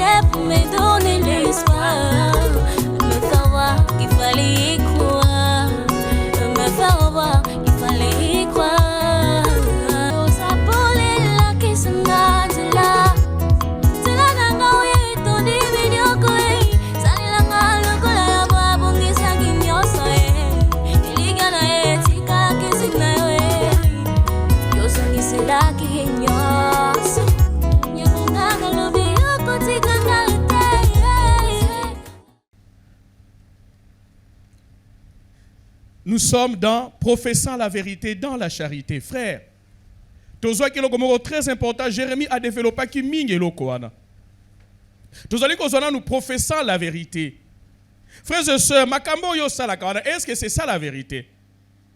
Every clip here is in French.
était pour me donner l'espoir, me faire voir qu'il fallait y croire, me faire voir qu'il fallait y croire. Ça volait la question de là. Nous sommes dans professant la vérité dans la charité. Frère, Tozoa qui est très important, Jérémie a développé qui mingi lokoana. Tozoa qui nous professant la vérité. Frères et sœurs, makambo yo salakawana, est-ce que c'est ça la vérité?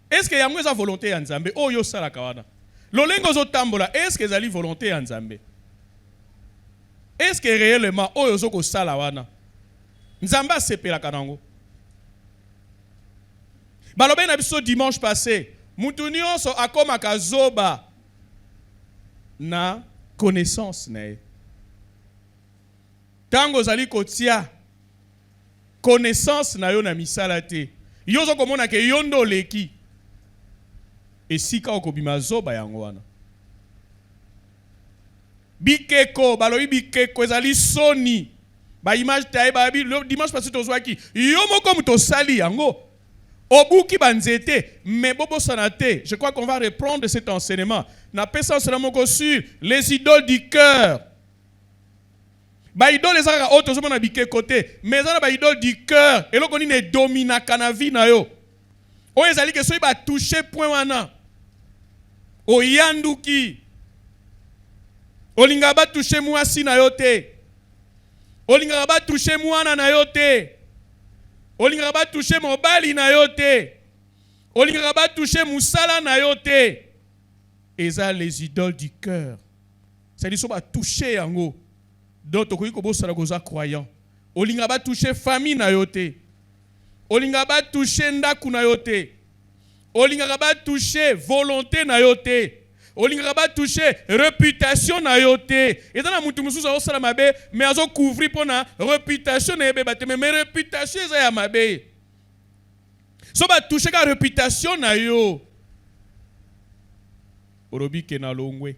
Est-ce que y a une volonté en Nzambe? Oh yo salakawana. Lolengo zo tambola, est-ce que zali volonté en Nzambe? Est-ce que réellement oh yo zoko salawana? Nzamba sepela kanango. Balobe na biso dimanche passé, mutu nyonso akoma kazoba na connaissance na ye. Tango zali kotia connaissance na yo na misala te. Yo zo komona ke yondo leki. Esika okobima zoba yango wana. Bikeko, balobi bikeko ezali soni. Ba image taye ba bi dimanche passé tozwaki. Yo moko muto sali yango. Obuki banzete, mais bobo sanate. Je crois qu'on va reprendre cet enseignement. Na pesa enseignement sur les idoles du cœur. Ba idole ezaka auto zoma na bike côté, mais ezana ba idole du cœur. Et lokoni ne domina kana vi na yo. O ezali ke so ba toucher point wana. O yanduki. Olinga ba toucher mwasi na yo te. Olinga ba toucher mwana na yo te. Olinga ba toucher mobali na yo te. Olinga ba toucher musala na yo te. Eza les idoles du cœur. C'est-à-dire so ba toucher yango. Donc tokoki ko bosala koza croyant. Olinga ba toucher famille na yo te. Olinga ba toucher ndaku na yo te. Olinga ba toucher volonté na yo te. Olinga ba toucher réputation na yo te. Et dans la mutu mususu o sala mabe, mais azo couvrir pona réputation na yebe bate, mais réputation eza ya mabe. So ba toucher ka réputation na yo. Olobi ke na longwe.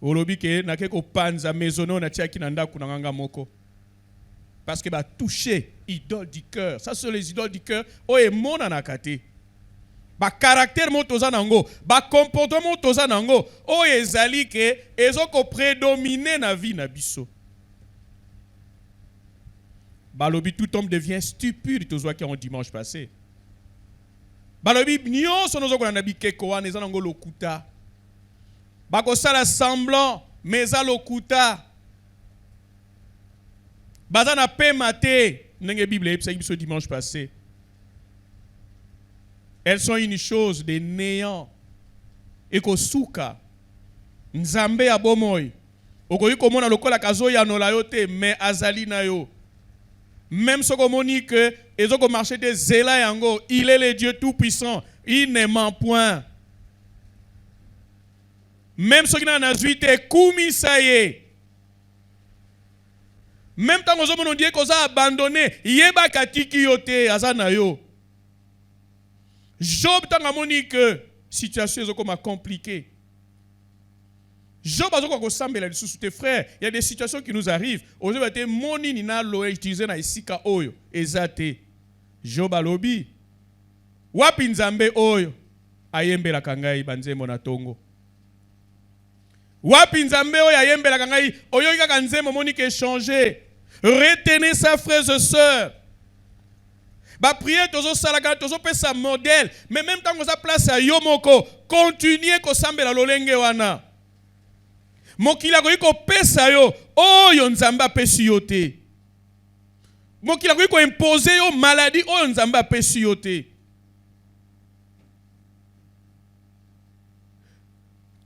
Olobi ke na ke ko panza maisonno na tia ki na ndaku na nganga moko. Parce que ba toucher idole du cœur. Ça c'est les idoles du cœur. O e mona na kate. Ba caractère motoza nango, ba comportement motoza nango, o ezali ke ezoko prédominer na vie na biso. Balobi tout homme devient stupide tozwa ki en dimanche passé. Balobi nyonso nozoko na bikeko wana eza nango lokuta. Bako sala semblant mais za lokuta. Baza na pema te ndenge Bible epesa biso dimanche passé. Elles sont une chose de néant. Ekosuka. Nzambe ya bomoy. Okoyi komona lokola kazo ya no la yote mais azali na yo. Même ce qu'on dit que ezoko marché de zela yango, il est le Dieu tout puissant, il ne ment point. Même ce qui n'a nazuite kumi saye. Même tant que on dit qu'on a abandonné, yeba katiki yote azana yo. Job tant que que situation est comme compliquée. Job a dit que sous tes frères, il y a des situations qui nous arrivent. Aujourd'hui, moni ni na lo utiliser na isika oyo ezate. Job a lobi. Wapi nzambe oyo ayembe la kangai banzemo na tongo. Wapi nzambe oyo ayembe la kangai oyo kaka nzemo moni ke changer. Retenez ça frères et sœurs. Ba prier tozo salaka tozo pesa modèle mais même tant que ça place à yomoko continuer ko sambela lolenge wana mokila ko pesa yo oyo nzamba pesi yo te mokila ko imposer yo maladie oyo nzamba pesi yo te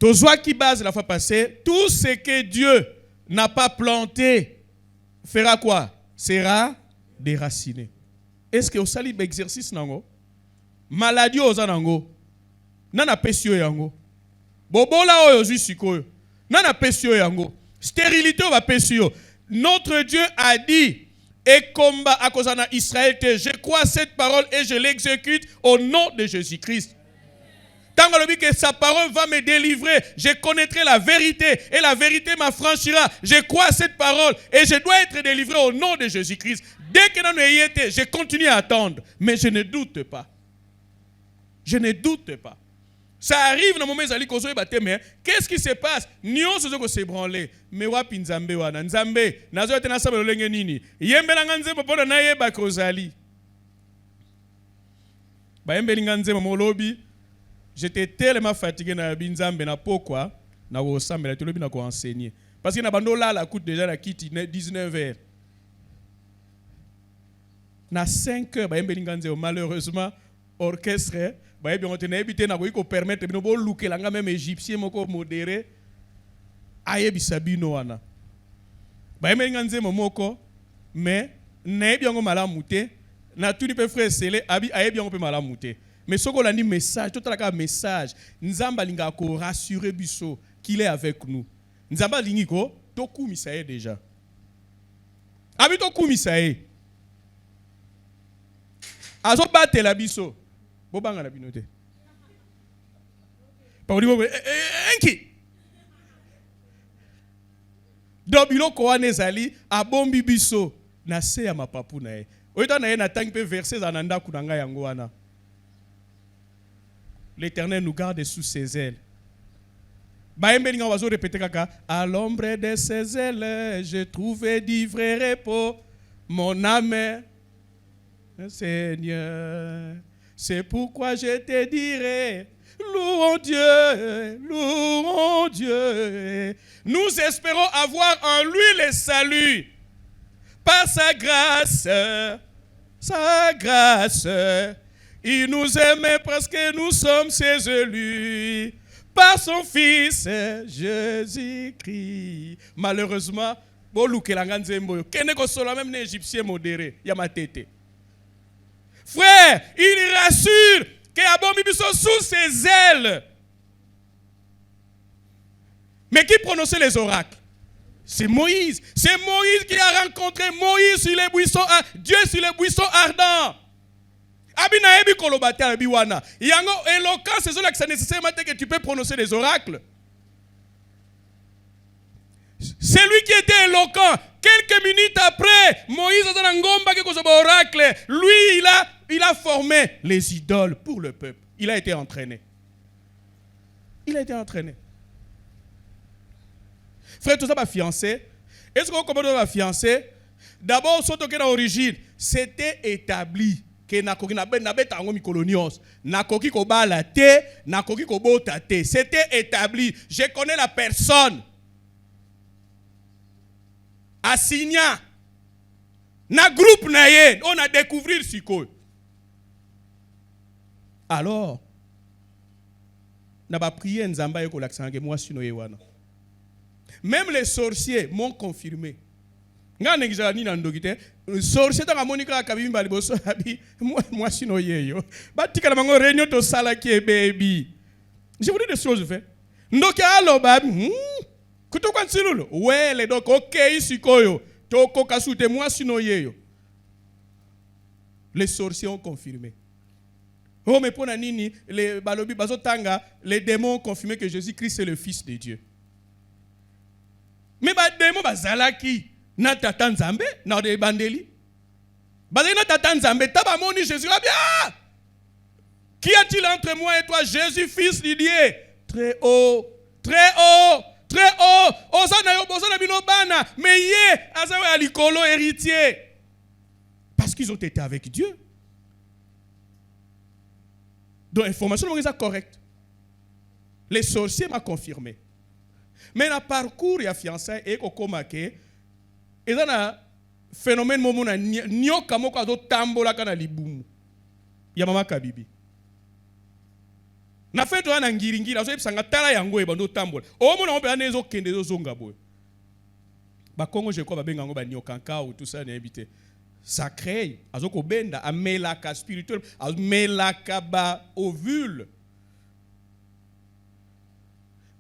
tozwa ki base la fois passée tout ce que Dieu n'a pas planté fera quoi? Sera déraciné. Est-ce que au sali exercice nango maladie oza nango nana pesio yango bobola oyo zui sikoyo nana pesio yango stérilité va pesio Notre Dieu a dit, et combat à cause de Israël, je crois cette parole et je l'exécute au nom de Jésus-Christ. Tant que sa parole va me délivrer, je connaîtrai la vérité et la vérité m'affranchira. Je crois à cette parole et je dois être délivré au nom de Jésus-Christ. Dès que nous y été, je continue à attendre, mais je ne doute pas. Je ne doute pas. Ça arrive dans le moment où mais qu'est-ce qui se passe? Nous sommes se branler. Mais wapi nzambe wana nzambe nazo ete na sabelo lenge nini? Yembela nganzembo pona na yeba kozali. Ba yembeli nganzembo molobi. J'étais tellement fatigué na binzambe na pokwa na ko sambela to lobi na ko enseigner. Parce que na bando là la coûte déjà la kiti 19h. Na 5h ba yembeli nganzembo malheureusement orchestre ba yebi on tenait habité na ko permettre bino bo lukela nga même égyptien moko modéré ayebi sabino wana ba yembeli nganzembo moko mais na yebi ngo malamu te na tout pe frère Sele abi ayebi ngo pe malamu te mais ce qu'on a dit message tout la message nzamba linga ko rassurer biso qu'il est avec nous nzamba lingi ko to kumisa ye déjà abi to kumisa ye azo batela biso bobanga na binote pa odibo enki dobilo ko anezali abombi biso na se ya mapapu na ye oyita na ye na tangi pe verset za nanda kunanga yango wana. L'Éternel nous garde sous ses ailes. À l'ombre de ses ailes, je trouvais du vrai repos. Mon âme, Seigneur, c'est pourquoi je te dirai, louons Dieu, louons Dieu. Nous espérons avoir en lui le salut. Par sa grâce. Il nous aimait parce que nous sommes ses élus. Par son Fils, Jésus-Christ. Malheureusement, même les Égyptiens modérés, frère, il rassure que sous ses ailes. Mais qui prononçait les oracles? C'est Moïse. C'est Moïse qui a rencontré Moïse sur les buissons, Dieu sur les buissons ardents. Abina ebi kolobate abi wana. Yango éloquence c'est cela que c'est nécessaire que tu peux prononcer des oracles. C'est lui qui était éloquent. Quelques minutes après, Moïse a dans ngomba qui kozoba oracle. Lui il a formé les idoles pour le peuple. Il a été entraîné. Frère, tout ça va fiancé. Est-ce qu'on commence à fiancé? D'abord, surtout que l'origine, c'était établi. Que nakoki na beta ngo mikolonios nakoki ko bala te nakoki ko bota te, c'était établi. Je connais la personne Assigna na groupe na ye on a découvrir siko. Alors na ba prier nzamba yeko laksange moi sino ye wana. Même les sorciers m'ont confirmé. Nga nengizani na ndokite sorcier ta monika kabimba liboso abi moi sino yeyo batika na mango réunion to sala ki baby. Je vous dis des choses fait ndoki alo babi kutoka nsilulo wele donc OK sikoyo toko kasute moi sino yeyo. Les sorciers ont confirmé. Oh mais pona nini les balobi bazotanga les démons ont confirmé que Jésus-Christ est le fils de Dieu. Mais ba démon bazalaki na tata nzambe na de bandeli bazali na tata nzambe taba moni Jésus bien. Qui a-t-il entre moi et toi? Jésus fils de Dieu. Très haut osana yo bosana bino bana mais ye azawe alikolo héritier parce qu'ils ont été avec Dieu. Donc information est correcte. Les sorciers m'ont confirmé. Mais le parcours ya fiançailles et kokomake et dans un phénomène momona nyoka moko azo tambola kana libumu ya mama kabibi na feto ana ngiringira azo ebisanga tala yango ebando tambola o mona obe anezo kende zo zonga boy ba Congo je crois ba benga ngo ba nyoka nkao tout ça n'habité sacré azo ko benda amelaka spirituel amelaka ba ovule.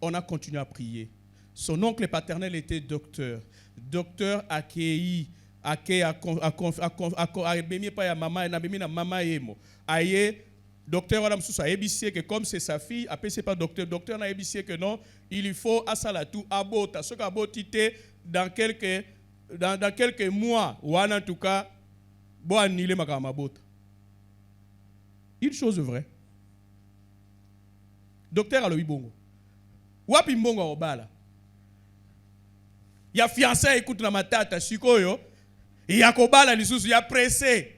On a continué à prier. Son oncle paternel était docteur. Docteur accueilli, docteur Adam Sousa a que comme c'est sa fille, après c'est pas docteur. Docteur n'a ébissé que non, il faut à Salatou, à Bota. Ce qu'a botité dans quelques mois, ou en tout cas, bon annulé ma bota. Une chose vraie. Docteur a le bongo. Wapi mbongo obala. Ya fiancé écoute na matata sikoyo. Ya kobala lisusu ya pressé.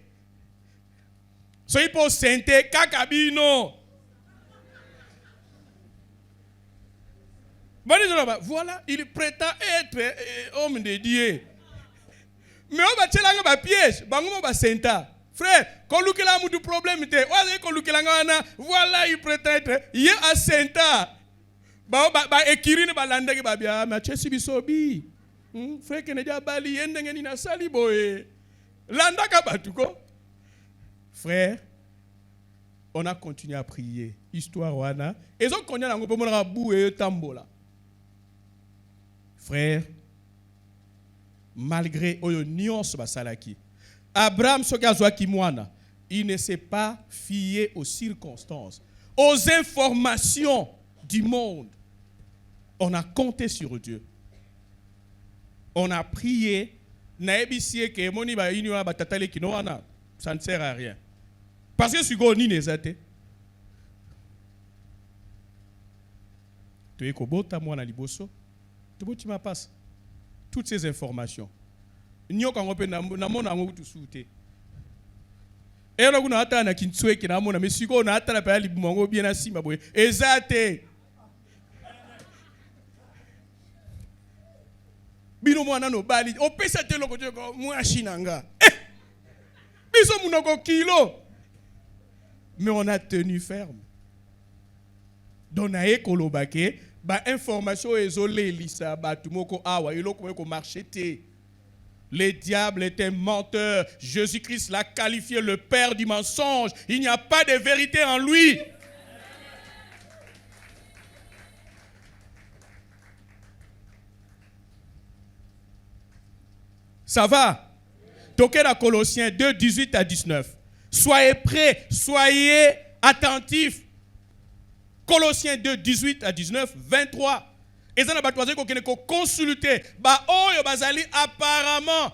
So il peut sente kakabino. Voilà, il prétend être homme de Dieu. Mais on va tchelanga ba piège, bango ba senta. Frère, quand nous avons du problème, voilà, il prétend être. Il y a un senta. Ekirine balanda ke babia ma chesi bisobi. Frère que nedia bali yendenge ni na sali boye. Landa ka batuko. Frère, on a continué à prier. Histoire wana. Et donc on a ngombo mona bou e tambola. Frère, malgré oyo nuance basalaki. Abraham Sogazwa Kimwana, il ne s'est pas fié aux circonstances, aux informations du monde. On a compté sur Dieu. On a prié. Ça ne sert à rien. Parce que si vous avez des athées, tu es toutes ces informations. Nyo kango pe na mona ngo tu sute. Elo kuna hata na kintswe kina mona mesiko na hata na pa libumongo bien na sima boye. Ezate. Bino mwana no bali opesa te loko ko mwa shinanga. Biso munoko kilo. Mais on a tenu ferme. Donaye kolobake ba information ezolé lisa ba tumoko awa eloko ko marcheté. Le diable est un menteur. Jésus-Christ l'a qualifié le père du mensonge. Il n'y a pas de vérité en lui. Ça va? Toquez dans Colossiens 2, 18 à 19. Soyez prêts, soyez attentifs. Colossiens 2, 18 à 19, 23. Et ça n'a pas de consulter. Bah oh yo bazali apparemment.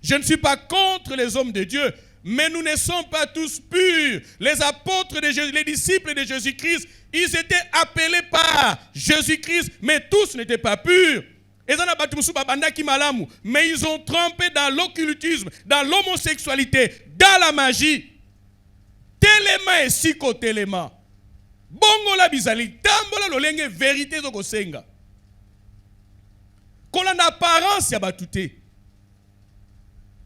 Je ne suis pas contre les hommes de Dieu, mais nous ne sommes pas tous purs. Les apôtres de Jésus, les disciples de Jésus-Christ, ils étaient appelés par Jésus-Christ, mais tous n'étaient pas purs. Mais ils ont trempé dans l'occultisme, dans l'homosexualité, dans la magie. Téléma et psychotéléma. Bongo la bizali, tambola lolenge vérité zoko senga. Kolanda apparence ya batute.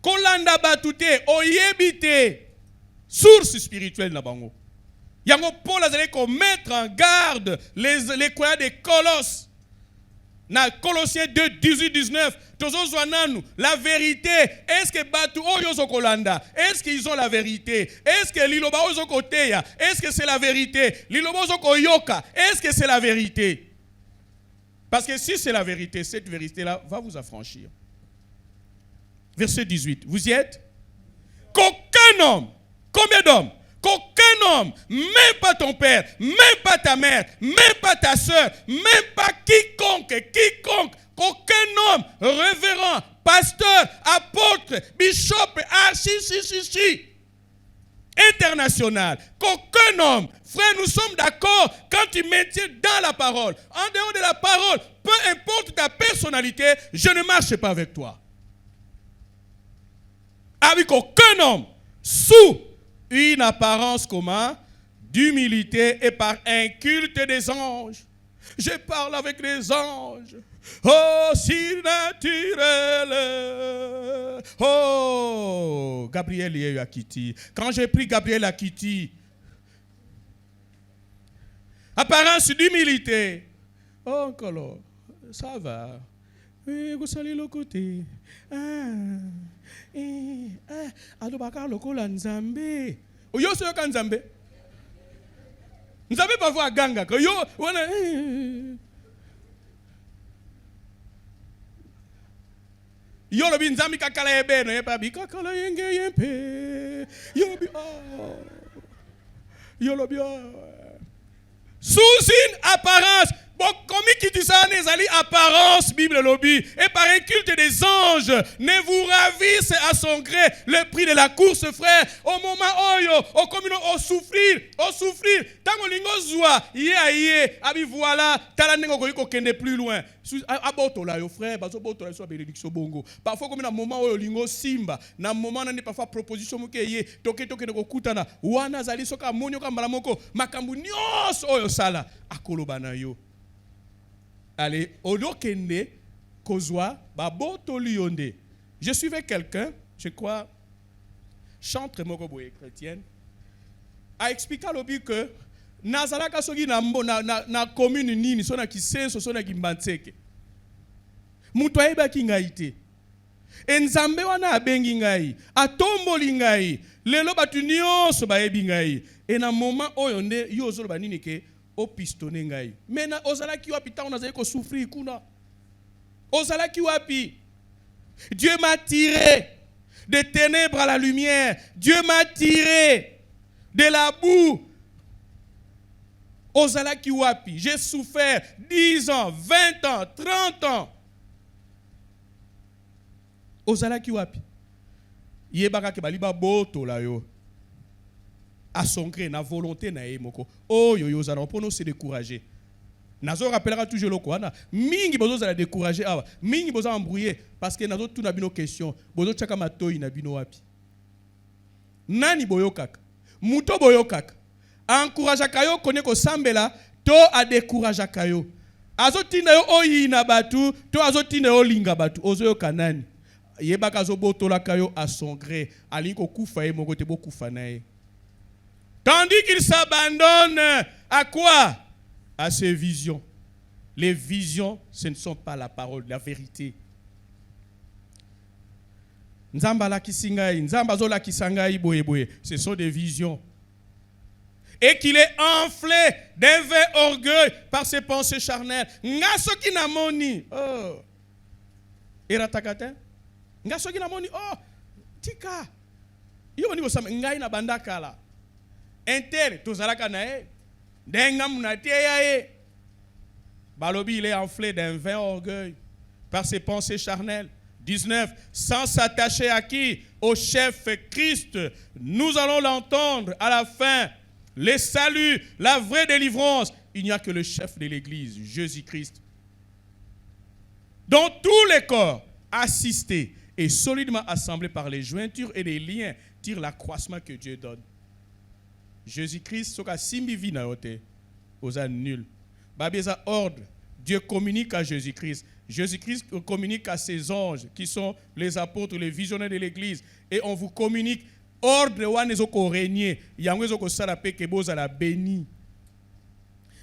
Kolanda batute oyebite source spirituelle na bango. Yango Paul azali ko mettre en garde les croyants des Colosses. Na Colossiens 2, 18, 19. La vérité, est-ce que Batu Oyozo Kolanda, est-ce qu'ils ont la vérité? Est-ce que Liloba Ozo Koteya, est-ce que c'est la vérité? Liloba Ozo Koyoka, est-ce que c'est la vérité? Parce que si c'est la vérité, cette vérité-là va vous affranchir. Verset 18. Vous y êtes? Qu'aucun homme, combien d'hommes? Qu'aucun homme, même pas ton père, même pas ta mère, même pas ta soeur, même pas quiconque, qu'aucun homme, révérend, pasteur, apôtre, bishop, international, qu'aucun homme, frère, nous sommes d'accord quand tu maintiens dans la parole, en dehors de la parole, peu importe ta personnalité, je ne marche pas avec toi. Avec aucun homme, sous une apparence comment? D'humilité et par un culte des anges. Je parle avec les anges. Oh, si naturel. Oh, Gabriel y a eu à Kitty. Quand j'ai pris Gabriel à Kitty, apparence d'humilité. Oh, Colo, ça va. Vous salez le côté. Alobaka lokola nzambe. Oyo soyo ka nzambe. Vous savez pas voir ganga. Yo, yo lo bin zami kakala ebe no yepa bi kakala yenge yempe. Yo bi yo lo bi sous une apparence. Bon, comme qui dit ça, les alliés apparence, Bible lobby, et par un culte des anges, ne vous ravissez à son gré le prix de la course, frère. Au moment où au commun, au souffrir, tant qu'on lingo zoa, abi voilà, t'as la ko kende plus loin. Aboto là, yo frère, baso boto là, so bénédiction bongo. Parfois comme dans moment où lingo simba, na moment n'est parfois proposition mukeye, toke neko kutana, wana zali soka monyo ka malamoko, makambu nyos oyo sala, akoloba na yo. Allez, odokende kozwa baboto lionde. Je suivais quelqu'un, je crois, chantre moko boye chrétienne, a expliqué l'obi que nazalaka soki na commune nini sona kisenso sona kimbantseke. Mutu ayebaki ngai te. Enzambe wana abengi ngai, atomboli ngai, lelo batu nyonso bayebi ngai. Et na moment oyo nde yo ozoloba nini ke au pistonné ngai. Maintenant ozala ki wapi ta on a ko souffrir kuna. Ozala ki wapi. Dieu m'a tiré des ténèbres à la lumière. Dieu m'a tiré de la boue. Ozala ki wapi. J'ai souffert 10 ans, 20 ans, 30 ans. Ozala ki wapi. Yebaka ke baliba boto la yo. À son gré, na volonté na moko. Oh yo za na pono se décourager. Nazo rappellera toujours le quoi na. Mingi bozo za décourager awa. Mingi bozo embrouiller parce que nazo tout na bino question. Bozo chaka matoi na bino wapi. Nani boyokaka. Muto boyokaka. Encourage kayo kone ko sambela to a décourager kayo. Azo tinda yo oyi na batu, to azo tinda yo linga batu. Ozo yo kanani. Yebaka zo boto la kayo à son gré. Alinko kufa moko te bo kufa nae. Tandis qu'il s'abandonne à quoi? À ses visions. Les visions, ce ne sont pas la parole, la vérité. Nzamba kisingai, nzamba zola kisangai boye boye. Ce sont des visions. Et qu'il est enflé d'un vain orgueil par ses pensées charnelles. Ngaso ki namoni. Oh. Eratakate? Ngaso ki namoni. Oh. Tika. Yo ni bosam ngai na bandaka la. Inter, tozalaka nae, dengam nateyae. Balobi, il est enflé d'un vain orgueil par ses pensées charnelles. 19. Sans s'attacher à qui? Au chef Christ. Nous allons l'entendre à la fin. Les saluts, la vraie délivrance. Il n'y a que le chef de l'Église, Jésus-Christ. Dont tous les corps, assistés et solidement assemblés par les jointures et les liens, tirent l'accroissement que Dieu donne. Jésus-Christ, soka simbi vi na yote, osa nul. Babeza ordre, Dieu communique à Jésus-Christ. Jésus-Christ communique à ses anges, qui sont les apôtres, les visionnaires de l'Église. Et on vous communique ordre wane zoko régner, yango zoko salape ke boza la béni.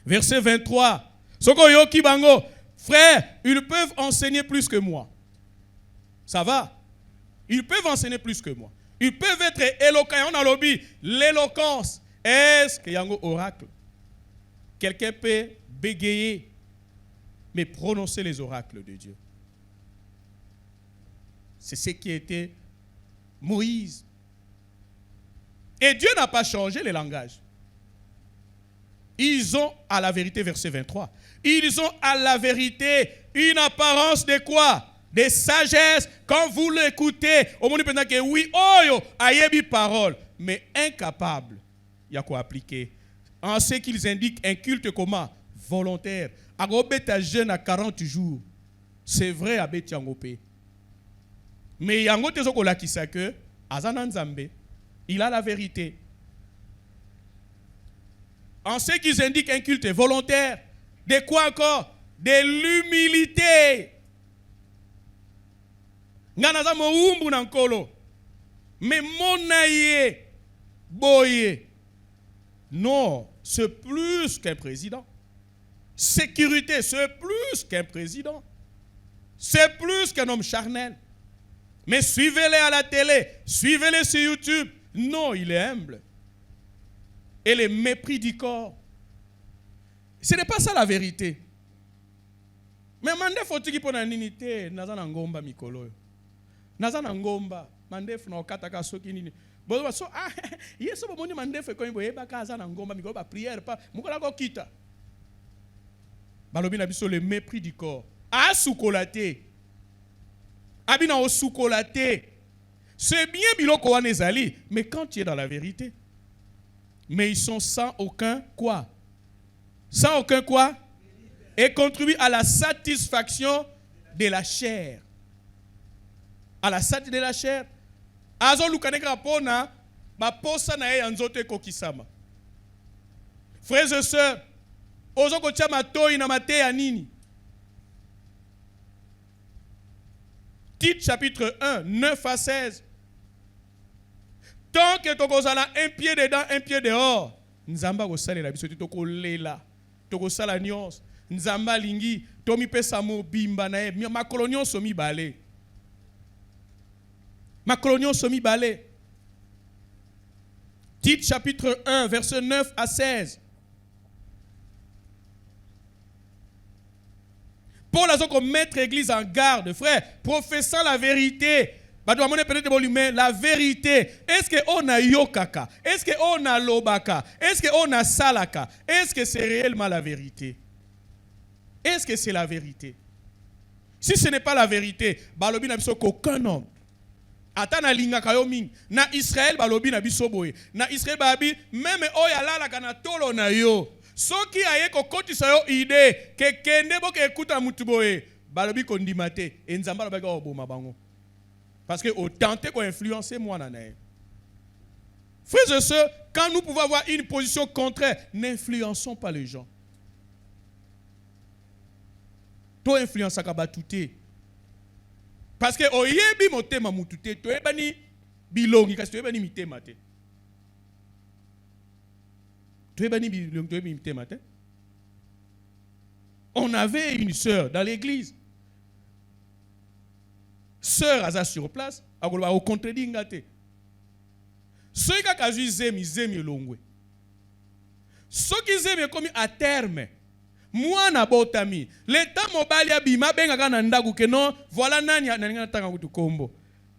Verset 23. Soko yoki bango, frère, ils peuvent enseigner plus que moi. Ça va? Ils peuvent enseigner plus que moi. Ils peuvent être éloquents. On a lobby l'éloquence. Est-ce qu'il y a un oracle? Quelqu'un peut bégayer, mais prononcer les oracles de Dieu. C'est ce qui était Moïse. Et Dieu n'a pas changé les langages. Ils ont à la vérité, verset 23, ils ont à la vérité une apparence de quoi? De sagesse. Quand vous l'écoutez, au moment où que oui, oh, ayebi parole, mais incapable. Il y a quoi appliquer. En ce qu'ils indiquent un culte comment? Volontaire. Agobeta jeune à 40 jours. C'est vrai à Betiangopé. Mais yango tezoko la kisa que Azananzambe, il a la vérité. En ce qu'ils indiquent un culte volontaire. De quoi encore? De l'humilité. Nganaza moumbu nankolo. Mais monaye boye. Non, c'est plus qu'un président. Sécurité, c'est plus qu'un président. C'est plus qu'un homme charnel. Mais suivez-les à la télé, suivez-les sur YouTube. Non, il est humble. Et le mépris du corps. Ce n'est pas ça la vérité. Mais mandef faut-il pour la ninité, nazana ngomba mikolo. Nazana ngomba, mandef na okataka soki nini. Bon so ah, yeso bomoni mandef ko imbo eba kaza na ngomba mikolo ba prière pas, mukola ko kita. Balobi na biso le mépris du corps. A soukolaté. Abina o soukolaté. C'est bien biloko wana ezali, mais quand tu es dans la vérité, mais ils sont sans aucun quoi? Sans aucun quoi? Et contribuent à la satisfaction de la chair. À la satisfaction de la chair. Azo lukaneka pona ba posa na ye nzoto kokisama. Frères et sœurs, ozo kotia matoi na mate ya nini? Tite chapitre 1, 9 à 16. Tant que tokozala un pied dedans, un pied dehors, nzamba ko salela biso toko lela, toko sala nyons, nzamba lingi, tomi pesa mo bimba na e, makolo nyonso mibale. Makolo nyonso mibale. Tite chapitre 1, verset 9 à 16. Paul a donc mettre l'église en garde, frère, professant la vérité. La vérité. Est-ce qu'on a yokaka? Est-ce qu'on a lobaka? Est-ce qu'on a salaka? Est-ce que c'est réellement la vérité? Est-ce que c'est la vérité? Si ce n'est pas la vérité, balobi na biso qu'aucun homme. Ata na linga kayomi na Israël balobi na biso boye. Na Israël babi même oya lala kana tolo na yo. Soki aye ko kotisa yo ide ke kende bo ke ekuta mutu boye. Balobi ko ndimate e nzamba ba ko boma bango. Parce que au tenter qu'on influencer moi nanae. Frères et sœurs, quand nous pouvons avoir une position contraire, n'influençons pas les gens. To influence akabatute. Parce que oyebi motema mutute, to ebani bilongi kasi to ebani mitema te. To ebani bilongi to ebani mitema te. On avait une sœur dans l'église. Sœur aza sur place, akoloba au contredit ngate. Soki kaka zui zemi elongwe. Soki zemi ekomi à terme. Mwana botami. L'état mobali abima benga na ndaku ke non, voilà nani na tanga kutu kombo.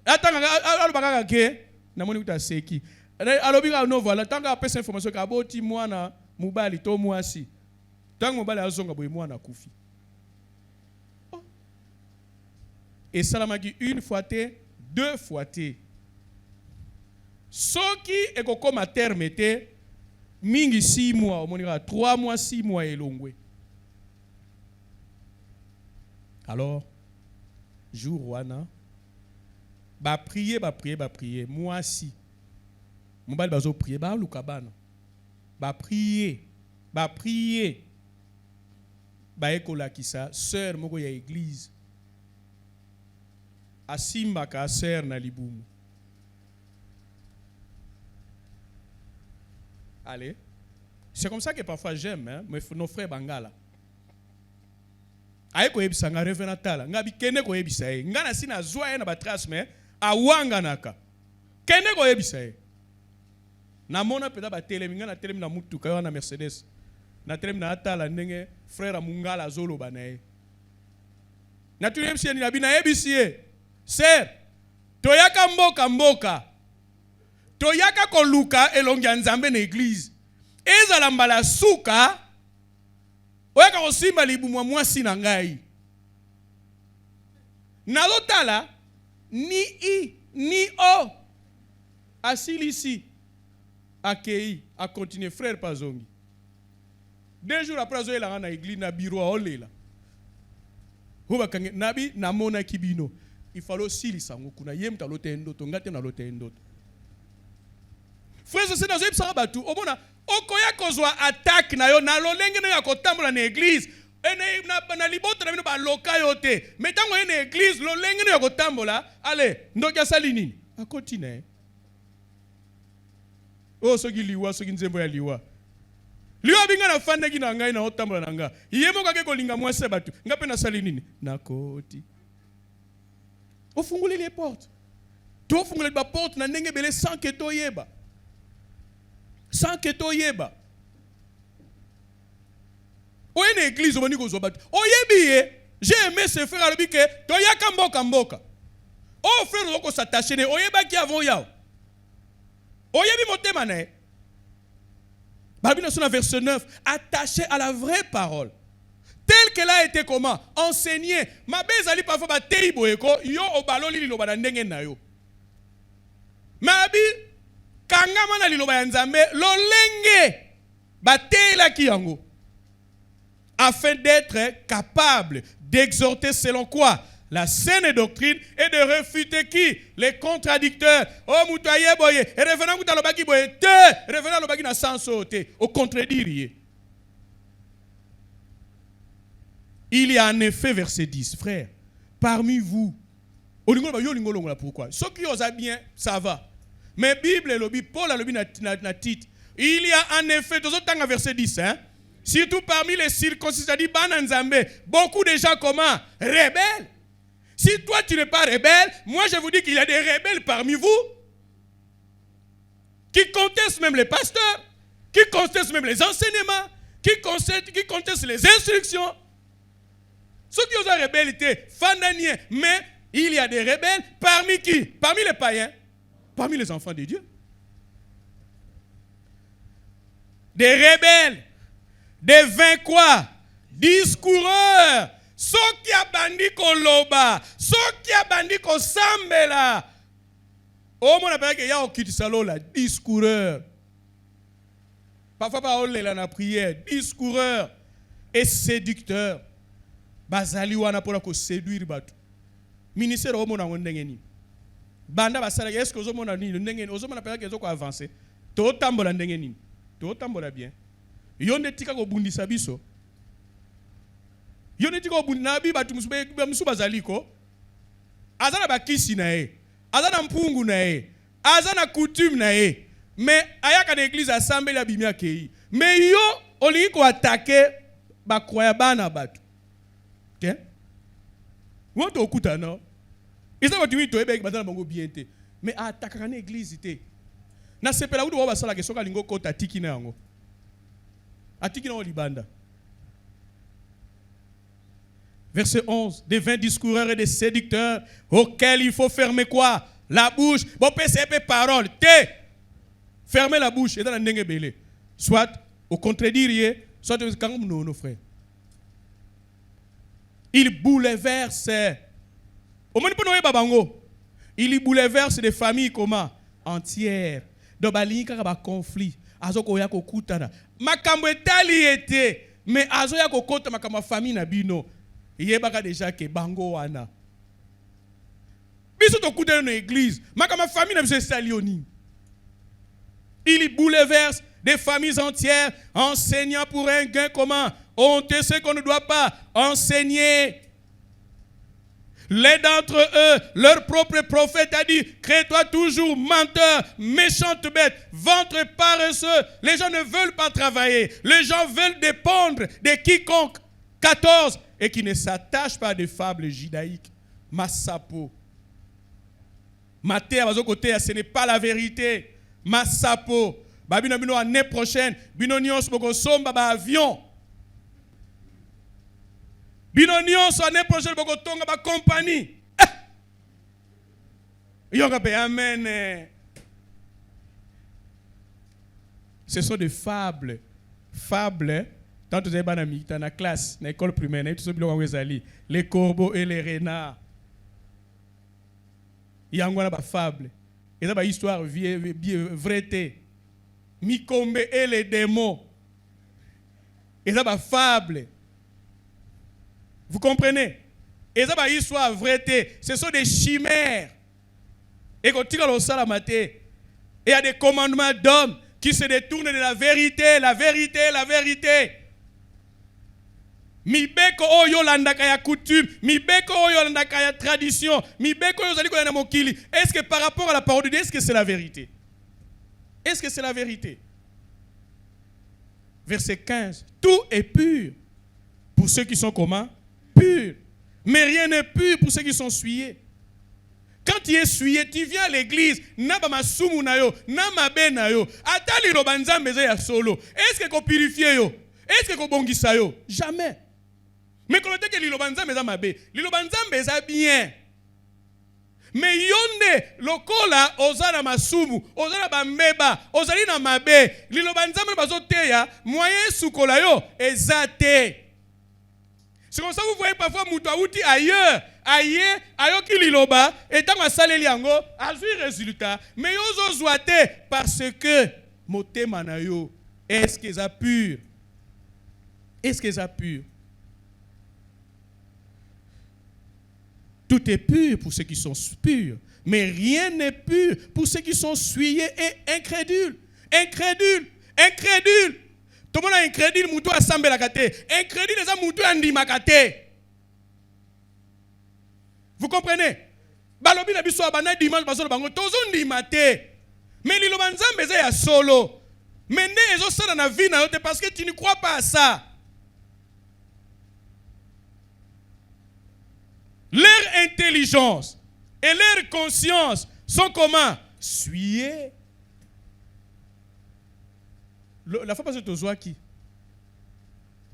Atanga alobaka ke na moni kuta seki. Alobika no voilà tanga apesa information ka boti mwana mobali to mwasi. Tanga mobali azonga boye mwana kufi. Et salamaki une fois té, deux fois té. Soki ekoko ma terme té, mingi 6 mois, on dira 3 mois, 6 mois elongwe. Alors, jour wana, ba prier. Moi si. Mon bal bazo prier, ba lukabana. Ba prier. Ba ekola kisa, sœur moko ya église. Asimba ka sœur na libumu. Allez. C'est comme ça que parfois j'aime, hein, nos frères bangala. Aye ko yebisa nga revenant tala, nga bi kende ko yebisa e. Nga na sina zwa na ba trace mais awanga naka. Kende ko yebisa e. Na mona peda ba telemi nga na telemi na mutuka na Mercedes. Na telemi na atala ndenge frère Mungala zolo banae. Na tu yebisi ni na bina yebisi e. Sir, toyaka mboka. Toyaka koluka elongi ya nzambe na église. Ezala mbala suka. Oyaka kosimba libumu mwasi na ngai. Nalotala ni i ni o. Asilisi akei a continuer frère Pazongi. 2 jours après zo elanga na église na bureau olela. Huba kange nabi na mona kibino. Il faut aussi lisango kuna yem ta lote ndoto ngate na lote ndoto. Frère c'est dans une sabatu omona okoya kozwa attaque na yo na lolenge na kotambola na église ene na libota na bino ba loka yo te mais tango ene église lolenge na kotambola allez ndokia sali nini a continue o soki liwa soki nzembo ya liwa binga na fande ki na ngai na otambola na nga yemo ka ke kolinga mwase batu ngape na sali nini na koti. Au fungule les portes. Tu fungule les portes na ndenge belé sans que to yeba. Sans que to yeba. Oye une église oboni ko zobat. Oyebi j'ai aimé ce frère alobi ke toyaka mboka. Oh frère oko s'attacher ne oyeba ki avant yao. Oyebi motema na. Babina son verset 9, attaché à la vraie parole. Tel qu'elle a été comment enseignée. Ma bezali parfois ba teibo eko yo obaloli liloba na ndenge na yo. Mabi kangama na liloba ya Nzambe lolenge ba teila ki yango. Afin d'être capable d'exhorter selon quoi? La saine doctrine et de réfuter qui? Les contradicteurs. Oh, moutaye boye. Et revenant à l'obaki boye. Te. Revenant à l'obaki na sans sauter. Au contredire. Il y a en effet, verset 10, frère, parmi vous. Pourquoi? Ceux qui osent bien, ça va. Mais Bible, Paul a le titre. Il y a en effet, verset 10, hein? Surtout parmi les circoncis, c'est-à-dire beaucoup de gens comment? Rebelles. Si toi tu n'es pas rebelle, moi je vous dis qu'il y a des rebelles parmi vous qui contestent même les pasteurs, qui contestent même les enseignements, qui contestent les instructions. Ceux qui ont la rébellité, fandaniens, mais il y a des rebelles parmi qui? Parmi les païens, parmi les enfants de Dieu. Des rebelles. Des vains quoi? Discoureurs. Ceux qui a bandi ko loba, ceux qui a bandi ko sambela. Oh mon appelle que ya okiti salo la discoureur. Parfois pas la na prière, discoureur et séducteur. Bazali wana pour ko séduire batu. Ministère o mona ndenge ni. Banda basala est-ce que ozo mona ni ndenge ni ozo mona appelle que zo ko avancer. To tambola ndenge ni. To tambola bien. Yonde tika ko bundisa biso. Yonde tika ko bundina bi batu musu bazali ko. Azana bakisi na e. Azana mpungu na e. Azana coutume na e. Mais ayaka na église assemblée la bimia kei. Mais yo olingi ko attaquer ba croya bana batu. OK? Wonto okuta no. Isa ko timi to ebe bazana bango bien te. Mais attaquer na église te. Na sepela udo ba sala ke soka lingo ko tatiki na yango. Atiki na libanda. Verset 11, des vains discoureurs et des séducteurs auxquels il faut fermer quoi? La bouche. Bon, PCP parole. Te. Fermez la bouche. Et dans la ndenge belé. Soit au contredire, soit comme nous, nos frères. Il bouleverse. Il bouleverse des familles comment? Entières. Donc, il y a un conflit. Azoko ya kokutana. Makambo etali ete. Mais azo ya kokota makambo famille na bino. Yebaka déjà que bango wana. Biso to kutana na église. Makambo famille na biso salioni. Il bouleverse des familles entières, enseignant pour un gain commun. On te sait qu'on ne doit pas enseigner. L'un d'entre eux, leur propre prophète a dit, crée-toi toujours menteur, méchante bête, ventre paresseux. Les gens ne veulent pas travailler. Les gens veulent dépendre de quiconque. 14. Et qui ne s'attachent pas à des fables judaïques. Massapo. Maté à votre côté, ce n'est pas la vérité. Massapo. Babino bino année prochaine, bino nyons boko somba ba avion. Bino nyons année prochaine boko tonga ba compagnie. Yoga be amen. Ce sont des fables. Fables. Tant que vous avez dans la classe, dans l'école primaire, les corbeaux et les renards. Il y a une fable. Il y a une histoire vraie. Mikombe et les démons. Il y a une fable. Vous comprenez? Il y a une histoire vraie. Ce sont des chimères. Et quand tu il y a des commandements d'hommes qui se détournent de la vérité, la vérité, la vérité. Mibeko oyo landaka ya coutume, mibeko oyo landaka ya tradition, mibeko oyo zali ko na mokili. Est-ce que par rapport à la parole de Dieu, est-ce que c'est la vérité? Est-ce que c'est la vérité? Verset 15. Tout est pur pour ceux qui sont comment? Purs. Mais rien n'est pur pour ceux qui sont souillés. Quand tu es souillé, tu viens à l'église, naba masumu na yo, na mabe na yo, atali robanza mbeze ya solo. Est-ce que ko purifier yo? Est-ce que kobongisa yo? Jamais. Mais quand on dit que liloba nzambe eza mabe, liloba nzambe eza bien. Mais yonde lokola ozana masumu, ozana bambeba, ozali na mabe, liloba nzambe bazoteya, moyen sukola yo ezate. C'est comme ça que vous voyez parfois Moutou Aouti ailleurs, ayoki liloba, et tant que saleli yango, a vu résultat. Mais yozo zoate parce que motema na yo, est-ce que ça pur? Est-ce que ça pur? Tout est pur pour ceux qui sont purs, mais rien n'est pur pour ceux qui sont souillés et incrédules. Incrédules, incrédules. Tout le monde a incrédule, moutou a sambe la kate. Incrédule, les gens moutou a ndima kate. Vous comprenez? Balobi na biso abana dimanche baso bango tozo ndima te. Mais lilo banzambe za ya solo. Mais ne ezo sala na vie na yote parce que tu ne crois pas à ça. Leur intelligence et leur conscience sont comment? Souillées. La fois passée, tu as qui?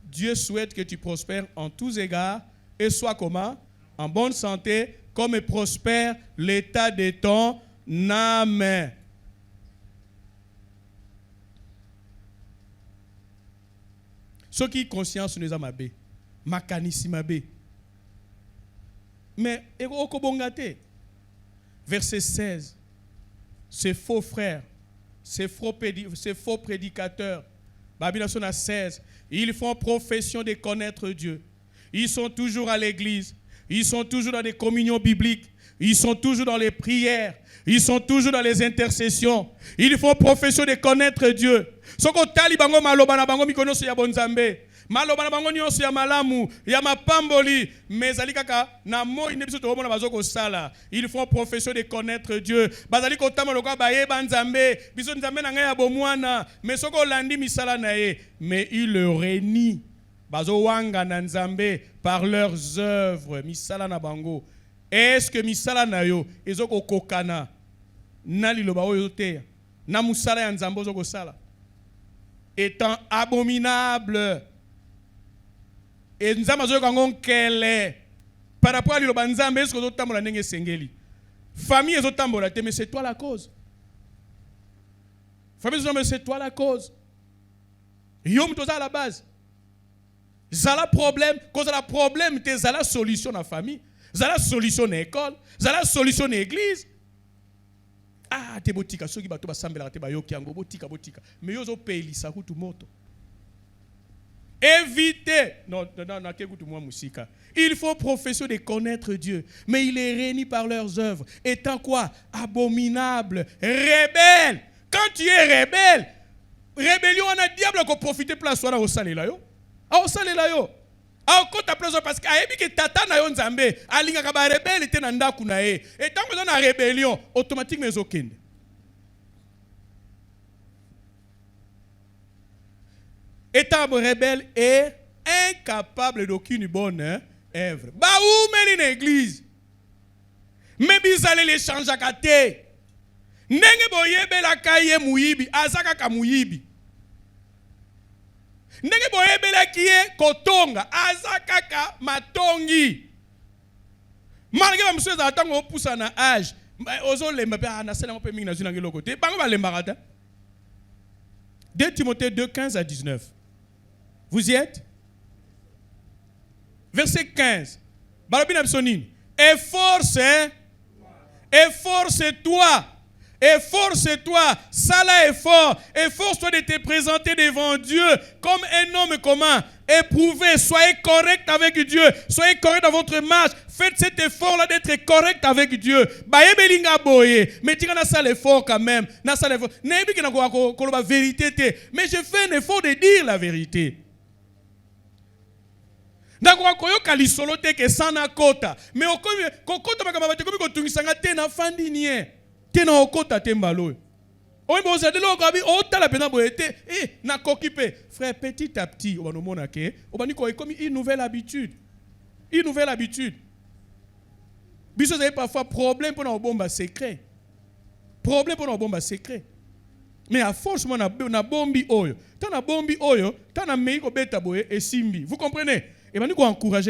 Dieu souhaite que tu prospères en tous égards et sois comment? En bonne santé, comme prospère l'état de ton âme. Ce qui est conscience nous a mabé, makanisi mabé. Mais verset 16, ces faux frères, ces faux prédicateurs, Babylone 16, ils font profession de connaître Dieu. Ils sont toujours à l'église. Ils sont toujours dans des communions bibliques. Ils sont toujours dans les prières. Ils sont toujours dans les intercessions. Ils font profession de connaître Dieu. Soko tali bango maloba na bango mikono so ya bonzambe. Maloba na bango nyonso ya malamu, ya mapamboli, mais ali kaka na mo inebiso to mona bazoko sala. Ils font profession de connaître Dieu. Bazali ko tama lokwa baye banzambe, biso nzambe na ngai ya bomwana, mais soko landi misala na ye, mais ils le renient. Bazo wanga na nzambe par leurs œuvres, misala na bango. Est-ce que misala na yo ezoko kokana na liloba oyo te na musala ya nzambe ozoko sala étant abominable et nzambe azo kango kele par rapport à liloba nzambe est-ce que ozo tambola ndenge sengeli famille ezo tambola te mais c'est toi la cause famille ezo mais c'est toi la cause yo mtoza à la base zala problème cause la problème te zala solution na famille zala solution na école zala solution na église. Ah, te botika soki bato basambela te bayoki yango botika mais yozo pelisa kutu moto. Évitez il faut profession de connaître Dieu, mais il est réuni par leurs œuvres, étant quoi? Abominable, rebelle. Quand tu es rebelle, rébellion on a diable ko profiter place wana au salela yo. A au salela yo. A ko ta place parce que ayebi que tata na yo nzambe alinga ka ba rebelle te na ndaku na ye. Et tant que on a rébellion, automatiquement ezokende. Étant rebelle et incapable d'aucune bonne œuvre. Bah où mène une église? Mais bizale les change à kate. Nenge boyebe la kaye muyibi, azaka ka muyibi. Nenge boyebe la kiye kotonga, azaka ka matongi. Malgré ma monsieur zatango opusa na âge, ozo lemba pe na sela mo pe mingi na zuna ngelo côté. Bango ba lemba kata. 2 Timothée 2:15 à 19. Vous y êtes? Verset 15. Efforce-toi. Efforce-toi. Sala effort. Efforce-toi de te présenter devant Dieu comme un homme commun. Éprouvez. Soyez correct avec Dieu. Soyez correct dans votre marche. Faites cet effort-là d'être correct avec Dieu. Mais tu as l'effort quand même. Mais je fais un effort de dire la vérité. Ndako koyoka lisolo te ke sana kota mais okomi kokota makamba te komi kotungisanga te na fandi nie te na okota te mbalo oyi boza de loko abi otala pena boete na kokipe frère petit à petit on mona ke obani ko comme une nouvelle habitude biso c'est parfois problème pour na bomba secret Mais à force, on a bombi oyo. Tant na bombi oyo, tant na meiko beta boye et simbi. Vous comprenez? Et maintenant, on encourage.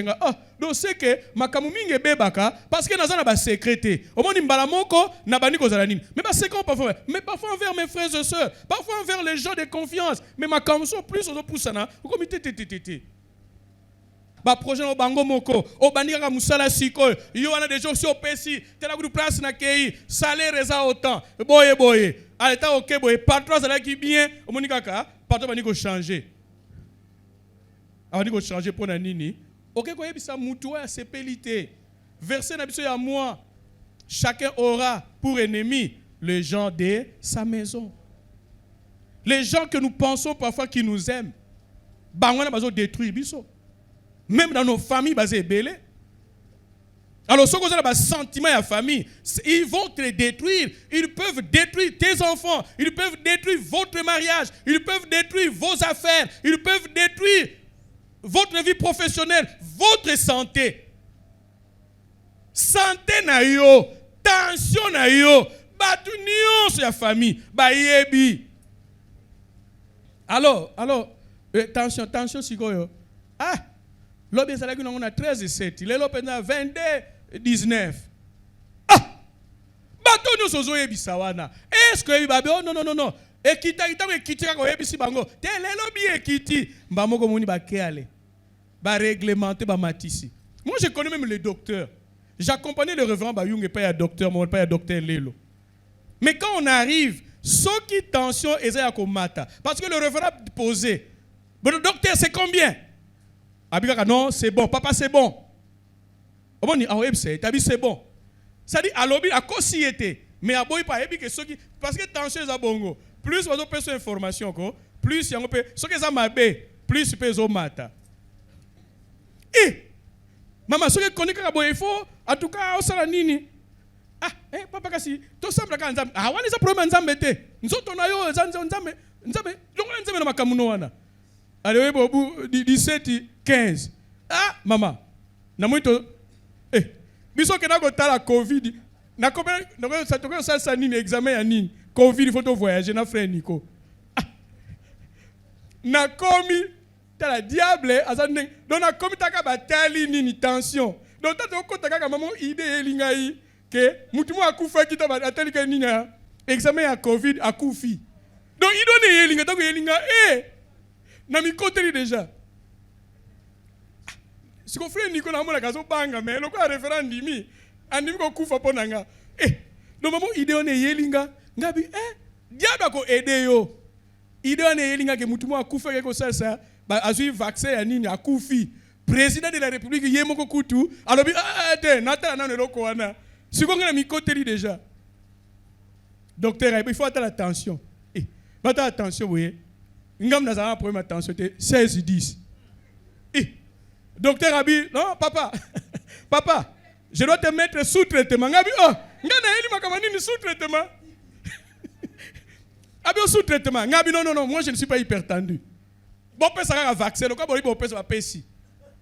Donc, c'est que ma kamuminge bebaka parce que nous avons ba sécrété. Au moins, mbala moko na bani ko zalanine. Mais ba sécrété parfois. Mais parfois envers mes frères et sœurs, parfois envers les gens de confiance. Mais ma kamuso plus aux poussana. Vous comité tétété. Ba projet au bango moko, au bandika musala siko. Yo ana des gens sur pesi. Tela ku place na kei. Salaire eza autant. Boye. À l'état ok boye. Patron ça qui bien. Au monika ka. Patron bani ko changer. Avant de changer pour nini. Ok, quoi bisa mutu ya sepelité. Verset na biso ya moi. Chacun aura pour ennemi les gens de sa maison. Les gens que nous pensons parfois qui nous aiment. Bangwana bazo détruire biso. Même dans nos familles basé belé. Alors ceux qui ont des sentiments à la famille, ils vont te détruire. Ils peuvent détruire tes enfants. Ils peuvent détruire votre mariage. Ils peuvent détruire vos affaires. Ils peuvent détruire votre vie professionnelle, votre santé. Santé na yo, tension na yo, batu nyonso ya famille, ba yebi. Alors, tension sikoyo. Ah, lobi ezalaki nango na 13:7, lelo penza 22:19. Ah! Batu nyonso zo yebisa wana. Est-ce que babe oh non. Ekita itango ekitika ko yebisi bango. Te lelo bi ekiti, mbamoko moni ba keale. Ba réglementer ba matisi. Moi je connais même les docteurs. J'accompagnais le révérend Bayung et pas un docteur, mon pas un docteur Lelo. Mais quand on arrive, ce qui tension est à komata parce que le révérend posé. Bon le docteur c'est combien? Abika non, c'est bon, papa c'est bon. On dit ah c'est bon. Ça dit alobi a cosiété. Mais à boy pas que ceux qui parce que tension est à bongo. Plus on peut sur information plus on peut ce que ça m'a plus peut au mata. Maman ce que connaît ka boy il faut en tout cas au sala nini. Ah papa kasi to sambla ka nzambe. Ah wani za problème nzambe te. Nzoto na yo nzambe longola nzambe na makamuno wana. Ale bobu 17:15. Ah maman. Na muito biso ke na ko tala covid. Na ko ça nini examen ya nini? Covid il faut to voyager na frère Nico. Na komi tala diable azane donc na komi taka batali nini tension. Donc tata ko taka maman idée elingai que mutumu akufa kita batali ka nini examen ya covid akufi. Donc il donne elinga tako elinga na mi côté déjà. Si ko frère Nico na mona kazo banga mais le ko référendum andimi ko kufa ponanga. Donc maman idée on elinga ngabi diable ko aider yo. Idée on elinga que mutumu akufa ke ko ça ba azui vaccin ya nini akufi. Président de la République yemoko kutu alobi nata na loko wana. Si ko ngana mi côté déjà. Docteur il faut faire attention. Faites attention vous ngam na za problème attention 16:10. Docteur Abi, non papa. Papa, je dois te mettre sous traitement. Ngabi ngana eli makamani ni sous traitement. Abi sous traitement. Ngabi non, moi je ne suis pas hypertendu. Bon peut ça vaccin, donc bon peut ça pesi.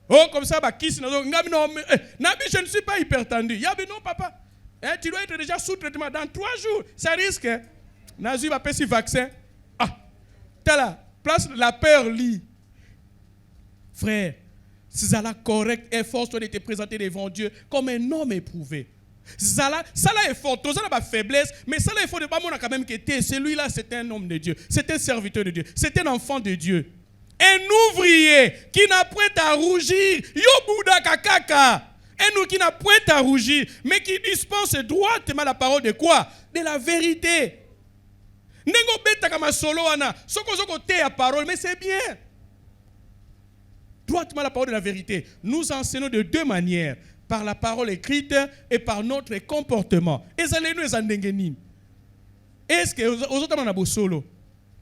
Oh comme ça ba kiss ngabi non Nabi je ne suis pas hypertendu. Yabi non papa. Tu dois être déjà sous traitement dans 3 jours. Ça risque. Nazu va pesi vaccin. Tala, place la peur lit. Frère, si ça la correct, efforce-toi de te présenter devant Dieu comme un homme éprouvé. Ça là est fort, ça là pas faiblesse, mais ça là est fort de pas mon quand même que celui-là c'est un homme de Dieu, c'est un serviteur de Dieu, c'est un enfant de Dieu. Un ouvrier qui n'a point à rougir, yo Bouddha kakaka. Un qui n'a point à rougir, mais qui dispense droitement la parole de quoi? De la vérité. Nengo beta kama solo ana, soko te a parole, mais c'est bien. Droitement la parole de la vérité. Nous enseignons de 2 manières, par la parole écrite et par notre comportement. Est-ce que aux autres on a beau solo?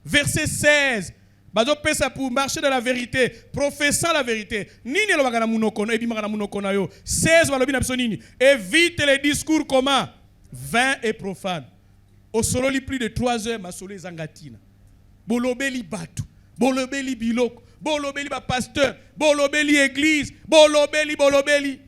Verset 16. Bazo pesa pour marcher dans la vérité, professant la vérité. Nini lo bagana munoko no ebi magana munoko na yo. 16 balobi na biso nini? Évite les discours communs, vains et profanes. Au solo li plus de 3 heures ma solo zangatina. Bolobeli batu, bolobeli biloko, bolobeli ba pasteur, bolobeli église, bolobeli.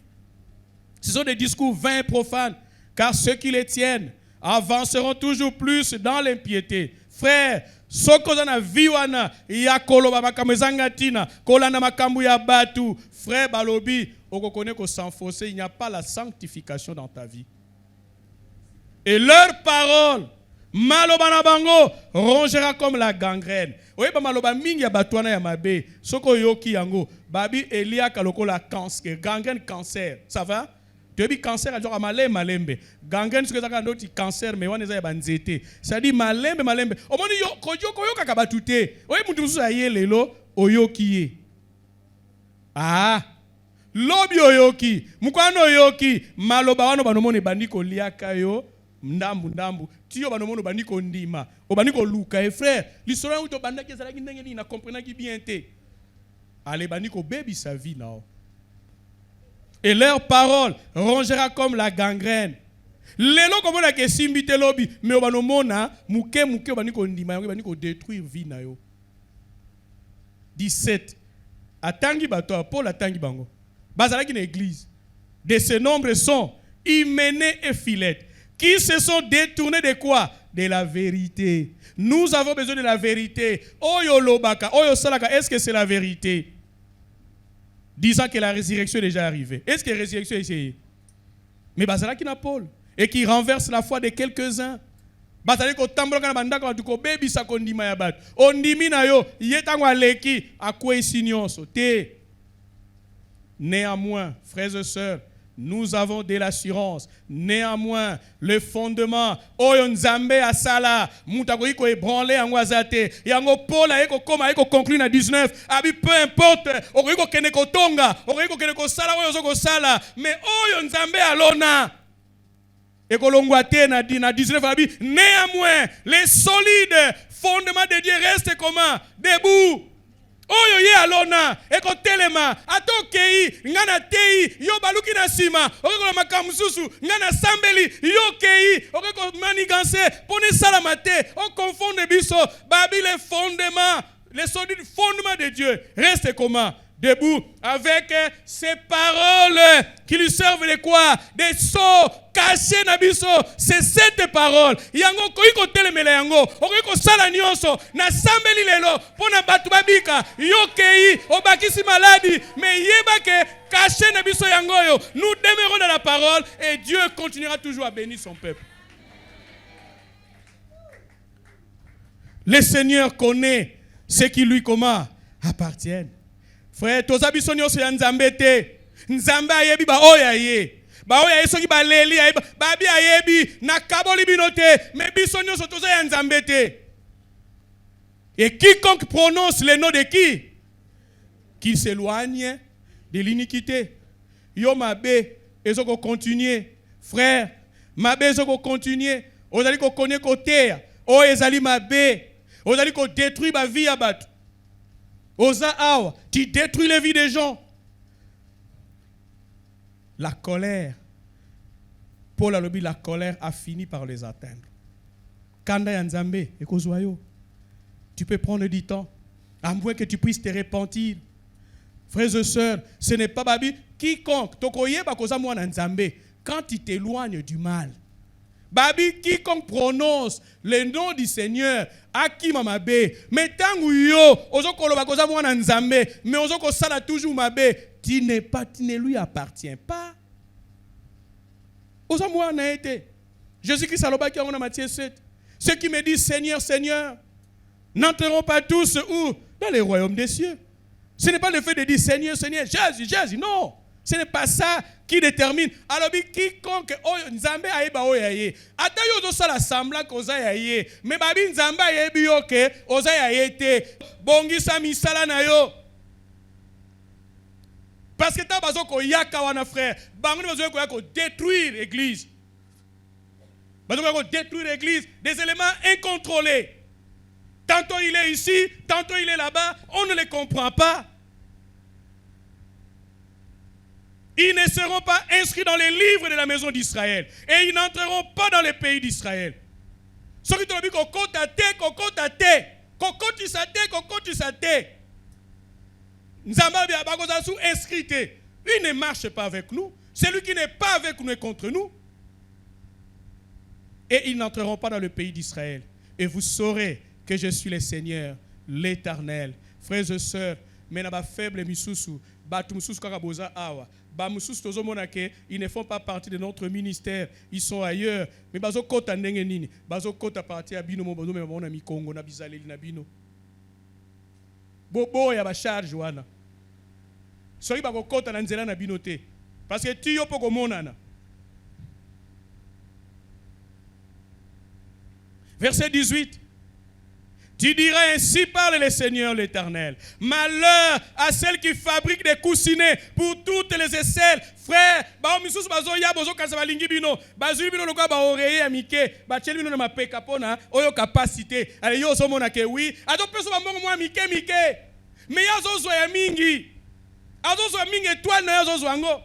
Ce sont des discours vains et profanes, car ceux qui les tiennent avanceront toujours plus dans l'impiété, Frère, soko na viwana ya koloba makambo ezanga tina kolanda makambo ya batu. Frère balobi okokone ko s'enfoncer, il n'y a pas la sanctification dans ta vie. Et leur parole maloba na bango rongera comme la gangrène. Oye ba maloba mingi ya batwana ya mabe soko yoki yango babi eliaka lokola cancer, gangrène cancer. Ça va? Tu dis cancer à genre malembe. Gangrène ce que ça dit cancer mais on est banzete. Ça dit malembe. O moni yo koyoka kabatute. Oye mutu musu aye lelo oyoki. Ah. Lobi oyoki, mukano oyoki, maloba wano banomone bandiko liaka yo ndambu. Tio banomone bandiko ndima. O bandiko luka et frère, l'histoire où to bandaki ezalaki ndenge ni na comprendre bien te. Allez bandiko baby sa vie now. Et leur parole rongera comme la gangrène. Lelo comme la ke simbite lobi, mais o banomona muke bandiko ndima, bandiko détruire vie na yo. 17. Atangi bato Paul atangi bango. Bazalaki une église. De ces nombres sont Hyménée et Philette, qui se sont détournés de quoi? De la vérité. Nous avons besoin de la vérité. Oyo lobaka, oyo salaka, est-ce que c'est la vérité? Disant que la résurrection est déjà arrivée. Est-ce que la résurrection est essayée? Mais bazalaki na Paul. Et qui renverse la foi de quelques-uns. Bazalaki ko tambola na bandaka batuko bebi sa kondima ya bat. Ondimi na yo, yetango aleki akwe sinyonso te. Néanmoins, frères et sœurs, nous avons de l'assurance. Néanmoins, le fondement, oyo nzambe asala, mutako iko ébranlé en wazate. Yango Paul a eko koma eko conclure na 19. Abi peu importe, oko kene ko tonga, oko kene ko sala oyo zoko sala, mais oyo nzambe alona. Eko longwa te na 19 abi. Néanmoins, les solides fondements de Dieu restent comment? Debout. Oyo ye alona eko telema atokei ngana tei yo baluki na sima okeko makamsusu ngana sambeli yo kei okeko maniganse pone salamate o confondre biso babi les fondements, les solides fondements de Dieu reste comment? Debout avec ces paroles qui lui servent de quoi? Des sceaux cachés na biso. C'est cette parole. Yango koiko telemela yango. Okoiko sala nyonso na sambeli lelo pona batu babika yokei obakisi maladi mais yebake caché na biso yango yo. Nous demeurons dans la parole et Dieu continuera toujours à bénir son peuple. Le Seigneur connaît ce qui lui comment appartiennent. Frère, toza biso nyonso ya nzambe te. Nzambe ayebi ba oya ye. Ba oya ye soki ba leli ayebi ba bi ayebi na kaboli bino te. Mais biso nyonso toza ya nzambe te. Et quiconque prononce le nom de qui? Qu'il s'éloigne de l'iniquité. Yo mabe ezoko continuer. Frère, mabe ezoko continuer. Ozali ko connaître côté. O ezali mabe. Ozali ko détruire ba vie ya bato. Osa awa, tu détruis les vies des gens. La colère. Paul a dit la colère a fini par les atteindre. Kanda ya nzambe, ekozwayo. Tu peux prendre du temps. À moins que tu puisses te repentir. Frères et sœurs, ce n'est pas babi. Quiconque, tokoye bakoza mwana nzambe, quand tu t'éloignes du mal. Babi, quiconque prononce le nom du Seigneur, Akima mabe, mais tangu yo, ozoko loba koza mwana nzambe, mais ozoko sala toujours mabe, tu ne lui appartiens pas. Oza mwana ete. Jésus-Christ aloba ki na Matthieu 7. Ceux qui me disent Seigneur, Seigneur, n'entreront pas tous où? Dans les royaumes des cieux. Ce n'est pas le fait de dire Seigneur, Seigneur, Jésus, Jésus, non. Ce n'est pas ça qui détermine. Alors, quiconque nzambe aeba oyaye, ata yo zo sala semblant koza yaye, mais babi nzambe ayebi yo ke oza yaye te, bongisa misala na yo. Parce que ta bazo ko yaka wana frère, bango ni bazo ko détruire l'église. Bazo ko détruire l'église, des éléments incontrôlés. Tantôt il est ici, tantôt il est là-bas, on ne les comprend pas. Ils ne seront pas inscrits dans les livres de la maison d'Israël. Et ils n'entreront pas dans le pays d'Israël. Ceux qui te disent il ne marche pas avec nous. Celui qui n'est pas avec nous est contre nous. Et ils n'entreront pas dans le pays d'Israël. Et vous saurez que je suis le Seigneur, l'Éternel. Frères et sœurs, mais na ba faible misusu, batu mususu kaka boza awa. Ba mususu tozomona ke ils ne font pas partie de notre ministère, ils sont ailleurs. Mais bazo kota ndenge nini? Bazo kota partie ya bino mo bazo me mona mikongo na bizaleli na bino. Bobo ya ba charge wana. Soki ba kota na nzela na bino te. Parce que tu yo poko monana. Verset 18. Tu diras ainsi parle le Seigneur l'Éternel. Malheur à celle qui fabrique des coussinets pour toutes les aisselles. Frère, ba misusu bazo ya bozo kasa balingi bino. Bazu bino loka ba oreiller amike. Ba tcheli bino na mapeka pona oyo capacité. Ale yo zo mona ke oui. Ato peso ba mbongo mwa mike. Mais ya zo zo ya mingi. Azo zo mingi étoile na yo zo ngo.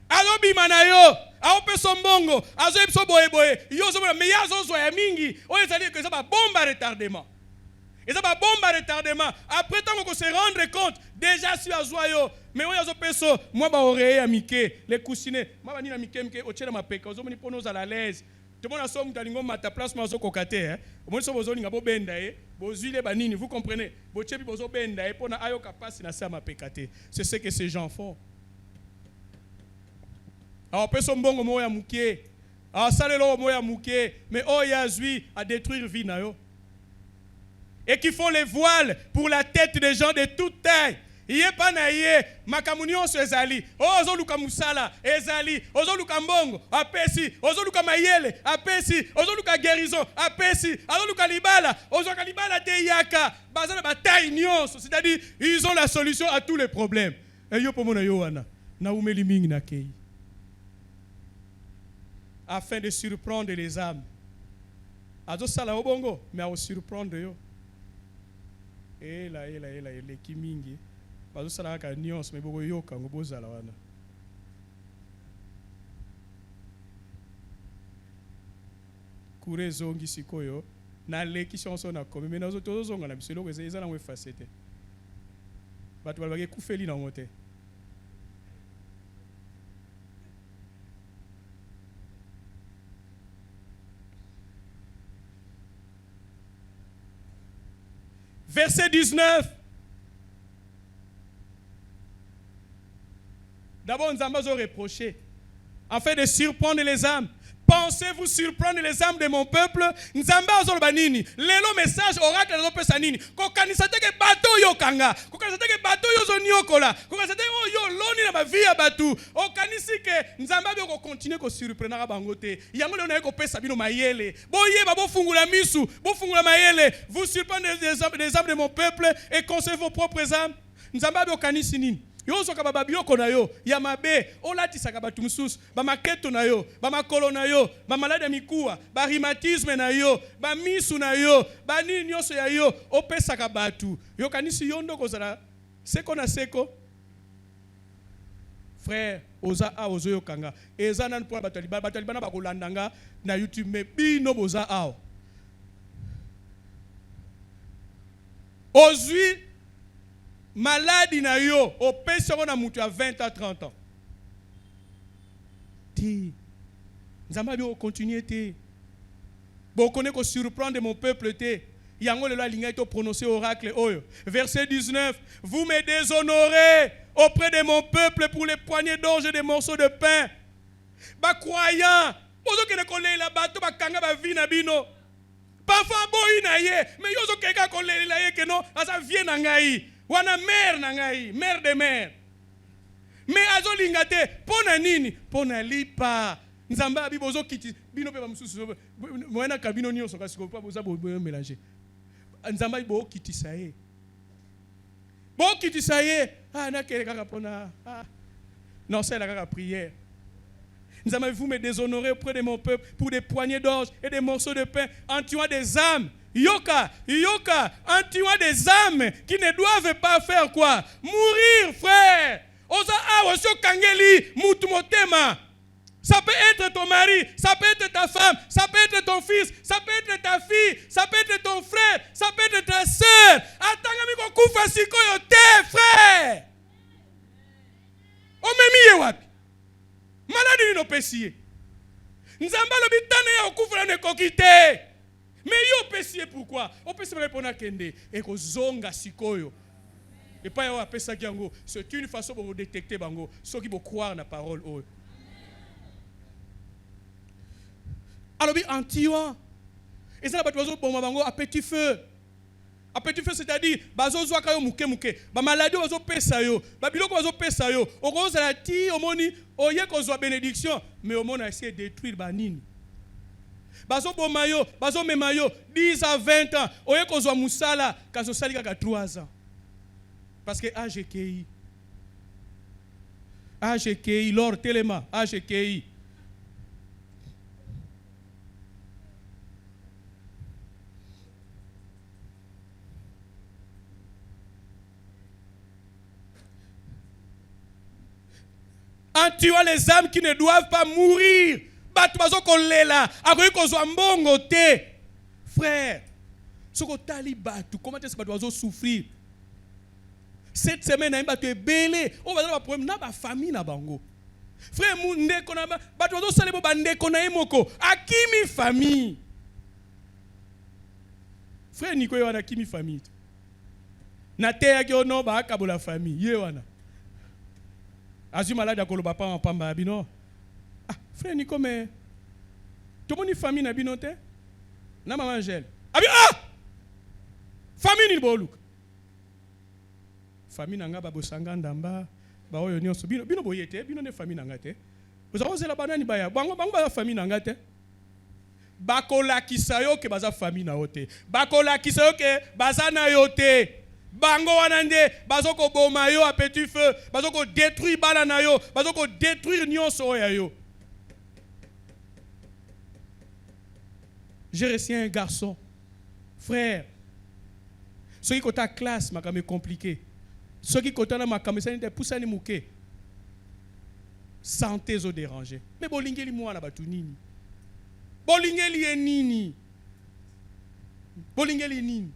Azo bima na yo. Azo peso mbongo. Azo episo boye. Yo zo mona mais ya zo ya mingi. Oyo ezali que ça ba bomba retardement. Et ça va bomba retardement. Après tant qu'on se rendre compte, déjà si à joyeux, mais oui, à peso, moi ba oreiller amike, les coussinets, moi ba ni na mike, au tchela ma peka, aux hommes pour nous à la l'aise. Tout le monde a somme talingo mata place moi zo kokate, hein. Au moins so bozo linga bo benda bozuile banini, vous comprenez? Bo tchebi bozo benda pour na ayo kapasi na sa ma pekate. C'est ce que ces gens font. Alors peso mbongo moya muke. Alors salelo moya muke, mais oh yazui à détruire vie na yo. Et qui font les voiles pour la tête des gens de toute taille. Iye pa na iye, makamunio so ezali. Ozo luka musala, ezali. Ozo luka mbongo, apesi. Ozo luka mayele, apesi. Ozo luka guérison, apesi. Ozo luka libala, ozo luka libala te yaka. Bazana ba taille nyonso. C'est-à-dire, ils ont la solution à tous les problèmes. Et yo pomona yo wana, na umeli mingi na kei. Afin de surprendre les âmes. Azo sala obongo, mais à surprendre yo. Ela eleki mingi bazosala kaka nyonso me bokoyoka ngo bozala wana. Kure ezongi sikoyo naleki chanson na komi me nazo tozonga na biso eloko eza nango efase te. Bato balobaki ekufeli nango te. Verset 19. D'abord, nous allons reprocher, afin de surprendre les âmes. Pensez-vous surprendre les âmes de mon peuple? Nzamba azolo banini. Lelo message oracle de pesa nini. Kokanisa teke bato yo kanga. Kokanisa teke bato yo zoniokola. Kokanisa teke yo loni na ba vie ya batu. Okanisi ke nzamba be ko continuer ko surprendre bango te. Yango le na ko pesa bino mayele. Boye ba bo fungula misu, bo fungula mayele. Vous surprendre les âmes de mon peuple et conservez vos propres âmes. Nzamba be okanisi nini? Yo soka baba bioko na yo ya mabe olatisaka batu mususu ba maketo na yo ba makolo na yo ba malade mikuwa ba rhumatisme na yo ba misu na yo ba nini nyonso ya yo opesaka batu yo kanisi yo ndoko zala seko na seko. Frère oza a ozo yo kanga eza nan pour batalibana ba kolandanga na YouTube me bino boza a ozui maladi na yo, au pèse na mutu à 20 à 30 ans. Ti. Nzamba bi o continuer te. Bon connaît ko surprendre mon peuple te. Yango le la linga to prononcer oracle oyo. Verset 19. Vous me déshonorez auprès de mon peuple pour les poignées d'orge et des morceaux de pain. Ba croyant, bozo ke ne kolle la bato ba kanga ba vi na bino. Parfois boyi na ye, mais yo zo keka kolle la ye ke no, asa vie na ngai. Wana mère na ngai, mère de mère. Mais azo lingate, pona nini? Pona lipa. Nzamba bi bozo kiti, bino pe ba mususu. Moena kabino nyonso kasi ko pa boza bo mélanger. Nzamba bo kiti saye. Bo kiti saye. Ah na kele kaka pona. Ah. Non, c'est la kaka prière. Nzamba vous me déshonorez auprès de mon peuple pour des poignées d'orge et des morceaux de pain en tuant des âmes. Yoka, en tuant des âmes qui ne doivent pas faire quoi? Mourir, frère. Oza awosho kangeli mutumotema. Ça peut être ton mari, ça peut être ta femme, ça peut être ton fils, ça peut être ta fille, ça peut être ton frère, ça peut être ta sœur. Atangami ko kufa sikoyo te, frère. Omemiye wapi? Maladi ni no pesiye. Nzamba lo bitane ya okufa ne kokite. Mais yo pesier pourquoi? On peut se répondre à Kende et ko zonga sikoyo. Et pas yo apesa kiango, c'est une façon pour détecter bango, ceux qui vont croire na parole oh. Alors bi antiwa. Et ça la batu bon bango à petit feu. À petit feu c'est-à-dire bazo zwa kayo muke. Ba maladie bazo pesa yo, ba biloko bazo pesa yo. Oko za ti omoni oye ko zwa bénédiction, mais au monde a essayé de détruire banini. Bazo bomayo, bazo memayo 10 à 20 ans, oye ko zwa musala kazo sali kaka 3 ans. Parce que AGKI, Lord Telema, AGKI. En tuant les âmes qui ne doivent pas mourir. Frère, comment est-ce que tu dois souffrir? Cette semaine, tu vas belé. On va avoir un problème dans la famille. Frère, famille. Frère, Nico, il y a qui famille. Natea qui ono ba kabola famille. Yewana. Azu malade akolo papa en pamba bino. Ah, frère Nico mais tout le monde famille na bino te. Na maman Angèle. Ah! Famille ni boluk. Famille nanga ba bosanga ndamba ba oyo nyonso bino boyete bino ne famille nanga te. Vous avez la banane baya. Bango ba famille nanga te. Bakola kisayo ke baza famille na ote. Bakola kisayo ke baza na yote. Bango wanande bazoko boma yo à petit feu, bazoko détruire balana yo, bazoko détruire nyonso ya yo. J'ai reçu un garçon, frère. Ceux qui côté classe m'a quand compliqué. Ceux qui côté na m'a quand même des poussani mouké. Santé zo dérangé. Mais bolingeli moi na batu nini. Bolingeli e nini. Bolingeli nini.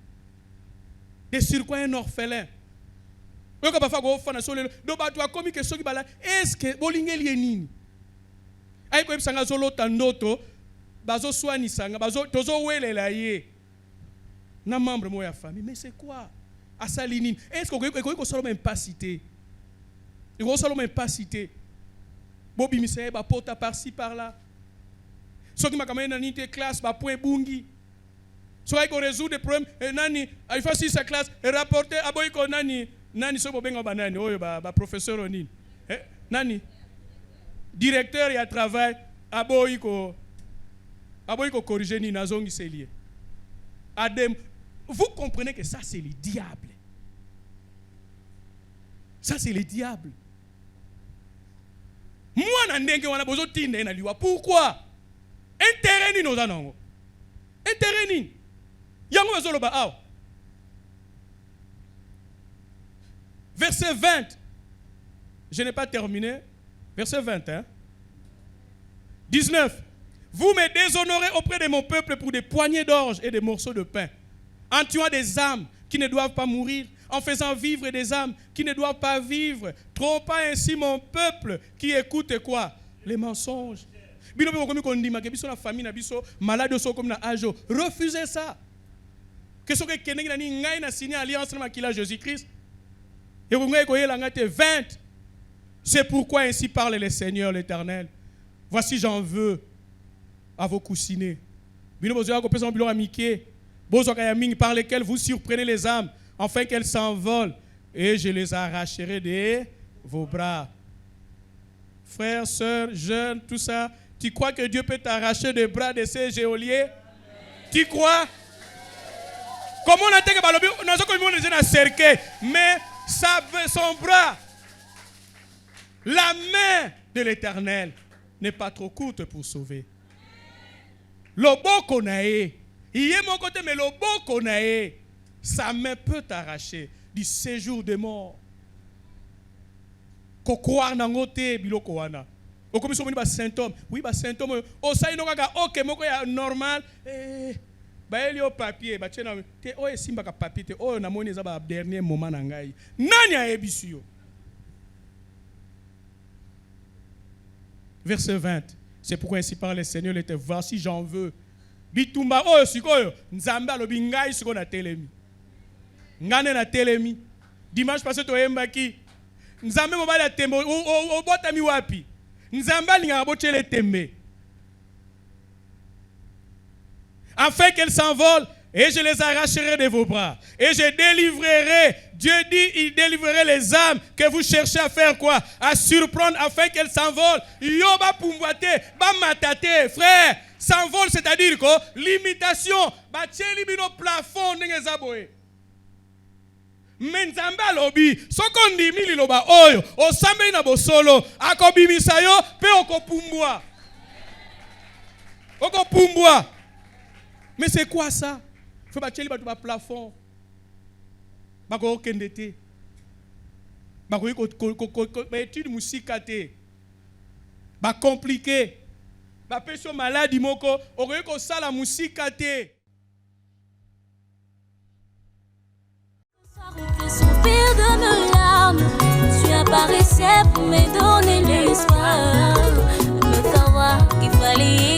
De surcroît un orphelin. Est-ce que bolingeli est nini? Aïe ko ebsanga zolo tandoto bazo swani sanga bazo tozo welela ye. Na membre mo ya famille, mais c'est quoi? Asalinine. Est-ce que ko solo même pas cité? Il ko solo même pas cité. Bobi misé ba porta par-ci par-là. Ceux qui m'a quand même dans classe ba point bungi. Soit qu'on résout des problèmes, nani, il faut sa classe, et rapporter à boyko nani, so bobenga banani, oh ba professeur onin, nani, directeur et à travail, à boyko corriger ni nazongi c'est lié. Adem, vous comprenez que ça c'est le diable. Ça c'est le diable. Moi nandenge wana bozo tinde na liwa. Pourquoi? Intérêt ni nozanango. Intérêt ni. Verset 20. Je n'ai pas terminé. Verset 20. 19. Vous me déshonorez auprès de mon peuple pour des poignées d'orge et des morceaux de pain, en tuant des âmes qui ne doivent pas mourir, en faisant vivre des âmes qui ne doivent pas vivre, trompant ainsi mon peuple qui écoute quoi? Les mensonges. Refusez ça. Que ce que Keneng n'a signé alliance avec Jésus-Christ. Et vous voyez 20. C'est pourquoi ainsi parle le Seigneur l'Éternel. Voici j'en veux à vos coussinets. Par lesquels vous surprenez les âmes, afin qu'elles s'envolent, et je les arracherai de vos bras. Frères, sœurs, jeunes, tout ça, tu crois que Dieu peut t'arracher des bras de ces geôliers? Tu crois? Comment on a dit que mais son bras, la main de l'Éternel n'est pas trop courte pour sauver. Le qu'on a, il y a mon côté, mais le qu'on a, sa main peut t'arracher du séjour de mort. Ko croire dans côté biloko wana. O comme so ba symptôme. Oui ba symptôme. O sa ino kaka OK moko ya normal. Ba elio papier ba tena te o simba ka papier te o na moni za ba dernier moment na ngai. Nani a ebisio? Verset 20. C'est pourquoi ainsi parle le Seigneur l'Éternel. Voici j'en veux bitumba oyo sikoyo nzambe alobi ngai siko na telemi ngane na telemi dimanche passé toyembaki nzambe mobali atembe obotami wapi nzambe alingaka botyele tembe afin qu'elle s'envole et je les arracherai de vos bras et je délivrerai. Dieu dit il délivrerait les âmes que vous cherchez à faire quoi, à surprendre afin qu'elles s'envolent. Yo ba pumbwate ba matate frère s'envole, c'est-à-dire que l'imitation ba tcheli bino plafond ndengeza boye menzamba lobi soko ndimi liloba oyo osambeli na bosolo akobimisa yo pe okopumbwa. Mais c'est quoi ça? Faut battre le plafond. Bako kendete. Bako étude musique te. Ba compliqué. Ba peso malade moko, okoye ko sala musique te. Soupir de mes larmes, tu apparaissais pour me donner l'espoir, me faire voir qu'il fallait